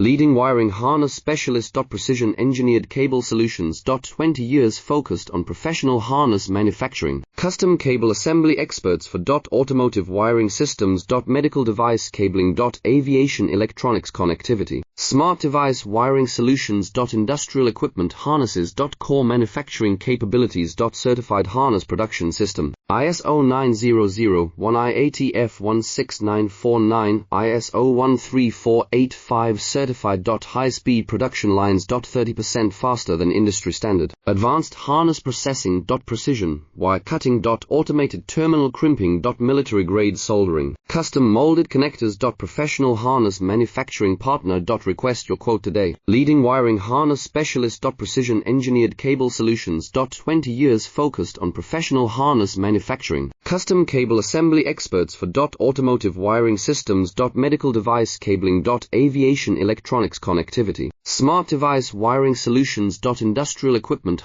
Leading wiring harness specialist. Precision engineered cable solutions. 20 years focused on professional harness manufacturing. Custom cable assembly experts for automotive wiring systems. Medical device cabling. Aviation electronics connectivity. Smart device wiring solutions. Industrial equipment harnesses. Core manufacturing capabilities. Certified harness production system. ISO 9001 16949, ISO 13485 certified. High-speed production lines. 30% faster than industry standard. Advanced harness processing. Precision wire cutting. Automated terminal crimping. Military-grade soldering. Custom molded connectors. Professional harness manufacturing partner. Request your quote today. Leading wiring harness specialist. Precision engineered cable solutions. 20 years focused on professional harness manufacturing. Custom cable assembly experts for automotive wiring systems. Medical device cabling. Aviation electronics connectivity. Smart device wiring solutions. Industrial equipment